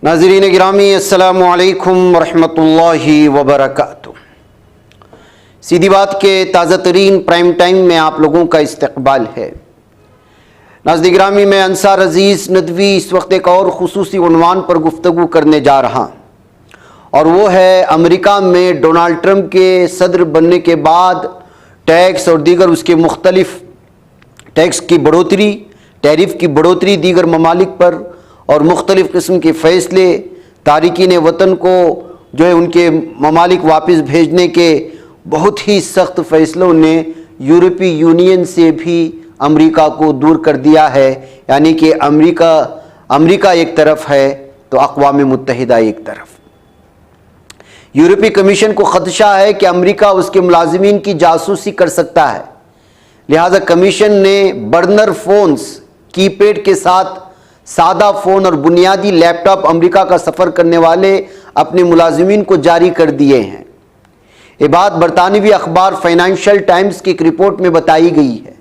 ناظرین گرامی السلام علیکم ورحمۃ اللہ وبرکاتہ۔ سیدھی بات کے تازہ ترین پرائم ٹائم میں آپ لوگوں کا استقبال ہے۔ ناظرین گرامی، میں انصار عزیز ندوی اس وقت ایک اور خصوصی عنوان پر گفتگو کرنے جا رہا، اور وہ ہے امریکہ میں ڈونلڈ ٹرمپ کے صدر بننے کے بعد ٹیکس اور دیگر اس کے مختلف ٹیکس کی بڑھوتری، ٹیرف کی بڑھوتری دیگر ممالک پر، اور مختلف قسم کے فیصلے، تارکین وطن کو جو ہے ان کے ممالک واپس بھیجنے کے بہت ہی سخت فیصلوں نے یورپی یونین سے بھی امریکہ کو دور کر دیا ہے۔ یعنی کہ امریکہ ایک طرف ہے تو اقوام متحدہ ایک طرف۔ یورپی کمیشن کو خدشہ ہے کہ امریکہ اس کے ملازمین کی جاسوسی کر سکتا ہے، لہذا کمیشن نے برنر فونز، کی پیڈ کے ساتھ سادہ فون اور بنیادی لیپ ٹاپ امریکہ کا سفر کرنے والے اپنے ملازمین کو جاری کر دیے ہیں۔ یہ بات برطانوی اخبار فائنینشل ٹائمز کی ایک رپورٹ میں بتائی گئی ہے۔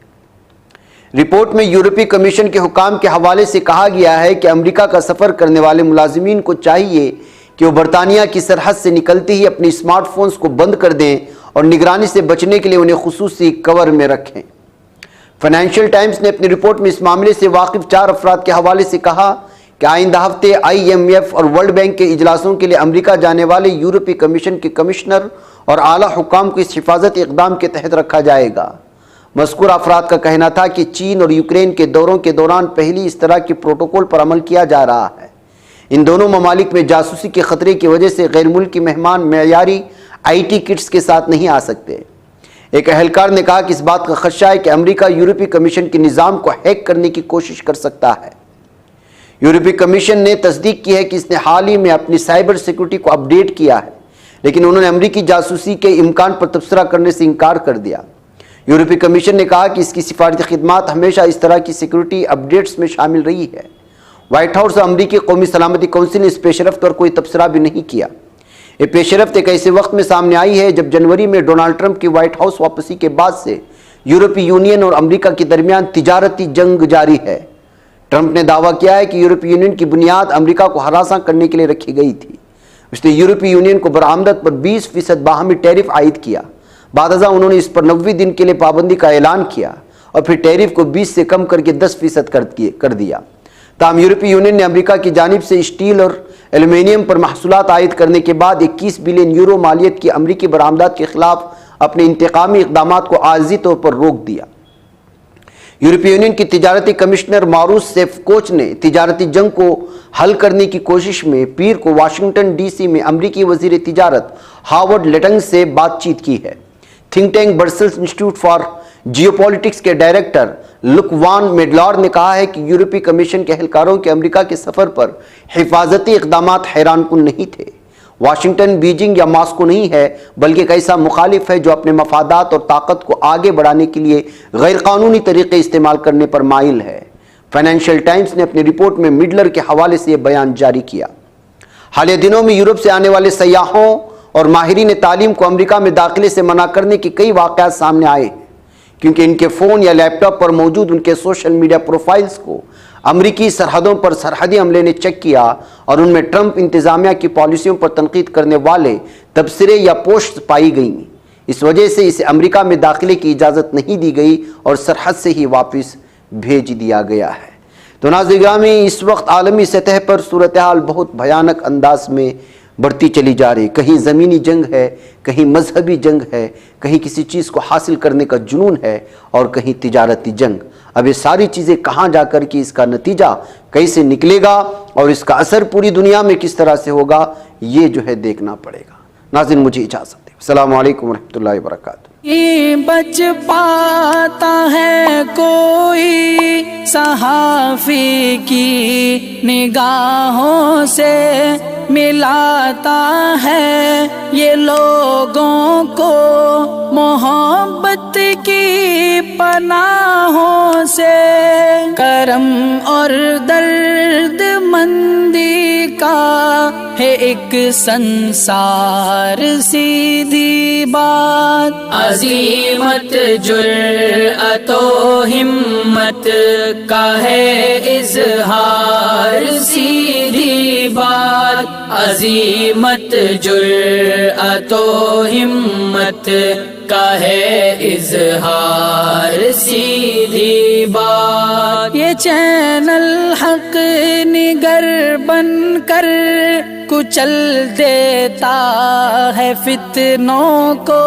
رپورٹ میں یورپی کمیشن کے حکام کے حوالے سے کہا گیا ہے کہ امریکہ کا سفر کرنے والے ملازمین کو چاہیے کہ وہ برطانیہ کی سرحد سے نکلتے ہی اپنی اسمارٹ فونز کو بند کر دیں اور نگرانی سے بچنے کے لیے انہیں خصوصی کور میں رکھیں۔ فائنینشل ٹائمز نے اپنی رپورٹ میں اس معاملے سے واقف 4 افراد کے حوالے سے کہا کہ آئندہ ہفتے IMF اور ورلڈ بینک کے اجلاسوں کے لیے امریکہ جانے والے یورپی کمیشن کے کمشنر اور اعلیٰ حکام کو اس حفاظتی اقدام کے تحت رکھا جائے گا۔ مذکورہ افراد کا کہنا تھا کہ چین اور یوکرین کے دوروں کے دوران پہلی اس طرح کے پروٹوکول پر عمل کیا جا رہا ہے۔ ان دونوں ممالک میں جاسوسی کے خطرے کی وجہ سے غیر ملکی مہمان معیاری IT کٹس کے ساتھ نہیں آ سکتے۔ ایک اہلکار نے کہا کہ اس بات کا خدشہ ہے کہ امریکہ یورپی کمیشن کے نظام کو ہیک کرنے کی کوشش کر سکتا ہے۔ یورپی کمیشن نے تصدیق کی ہے کہ اس نے حال ہی میں اپنی سائبر سیکورٹی کو اپ ڈیٹ کیا ہے، لیکن انہوں نے امریکی جاسوسی کے امکان پر تبصرہ کرنے سے انکار کر دیا۔ یورپی کمیشن نے کہا کہ اس کی سفارتی خدمات ہمیشہ اس طرح کی سیکورٹی اپ ڈیٹس میں شامل رہی ہے۔ وائٹ ہاؤس اور امریکی قومی سلامتی کونسل نے اس پیش رفت پر کوئی تبصرہ بھی نہیں کیا۔ یہ پیش رفت ایک ایسے وقت میں سامنے آئی ہے جب جنوری میں ڈونلڈ ٹرمپ کی وائٹ ہاؤس واپسی کے بعد سے یورپی یونین اور امریکہ کے درمیان تجارتی جنگ جاری ہے۔ ٹرمپ نے دعویٰ کیا ہے کہ یورپی یونین کی بنیاد امریکہ کو ہراساں کرنے کے لیے رکھی گئی تھی۔ اس نے یورپی یونین کو برآمدات پر 20% باہمی ٹیرف عائد کیا۔ بعد ازاں انہوں نے اس پر 90 دن کے لیے پابندی کا اعلان کیا اور پھر ٹیرف کو 20 سے کم کر کے 10% کر دیا۔ تاہم یورپی یونین نے امریکہ کی جانب سے اسٹیل اور ایلومینیم پر محصولات عائد کرنے کے بعد 21 بلین یورو مالیت کی امریکی برآمدات کے خلاف اپنے انتقامی اقدامات کو عارضی طور پر روک دیا۔ یورپی یونین کی تجارتی کمشنر ماروس سیفکوچ نے تجارتی جنگ کو حل کرنے کی کوشش میں پیر کو واشنگٹن DC میں امریکی وزیر تجارت ہاورڈ لٹنگ سے بات چیت کی ہے۔ Think tank Brussels Institute for geopolitics کے ڈائریکٹر لک وان میڈلار نے کہا ہے کہ یورپی کمیشن کے اہلکاروں کے امریکہ کے سفر پر حفاظتی اقدامات حیران کن نہیں تھے۔ واشنگٹن بیجنگ یا ماسکو نہیں ہے، بلکہ ایک ایسا مخالف ہے جو اپنے مفادات اور طاقت کو آگے بڑھانے کے لیے غیر قانونی طریقے استعمال کرنے پر مائل ہے۔ فائنینشل ٹائمز نے اپنی رپورٹ میں میڈلر کے حوالے سے یہ بیان جاری کیا۔ حالیہ دنوں میں یورپ سے آنے والے سیاحوں اور ماہرین تعلیم کو امریکہ میں داخلے سے منع کرنے کے کئی واقعات سامنے آئے ہیں، کیونکہ ان کے فون یا لیپ ٹاپ پر موجود ان کے سوشل میڈیا پروفائلز کو امریکی سرحدوں پر سرحدی عملے نے چیک کیا اور ان میں ٹرمپ انتظامیہ کی پالیسیوں پر تنقید کرنے والے تبصرے یا پوسٹ پائی گئیں۔ اس وجہ سے اسے امریکہ میں داخلے کی اجازت نہیں دی گئی اور سرحد سے ہی واپس بھیج دیا گیا ہے۔ تو ناظرین گرامی، اس وقت عالمی سطح پر صورتحال بہت بھیانک انداز میں بڑھتی چلی جا رہی۔ کہیں زمینی جنگ ہے، کہیں مذہبی جنگ ہے، کہیں کسی چیز کو حاصل کرنے کا جنون ہے، اور کہیں تجارتی جنگ۔ اب یہ ساری چیزیں کہاں جا کر کے اس کا نتیجہ کیسے نکلے گا اور اس کا اثر پوری دنیا میں کس طرح سے ہوگا، یہ جو ہے دیکھنا پڑے گا۔ ناظرین، مجھے اجازت دیں۔ السلام علیکم ورحمۃ اللہ وبرکاتہ۔ بچ پاتا ہے کوئی صحافی کی نگاہوں سے، ملاتا ہے یہ لوگوں کو محبت کی پناہوں سے، کرم اور درد مندی کا ہے ایک سنسار، سیدھی بات عظیمت جرأت و ہمت کا ہے اظہار، سیدھی بات عزیمت جرأت و ہمت کا ہے اظہار سیدھی بات. یہ چینل حق نگر بن کر کچل دیتا ہے فتنوں کو.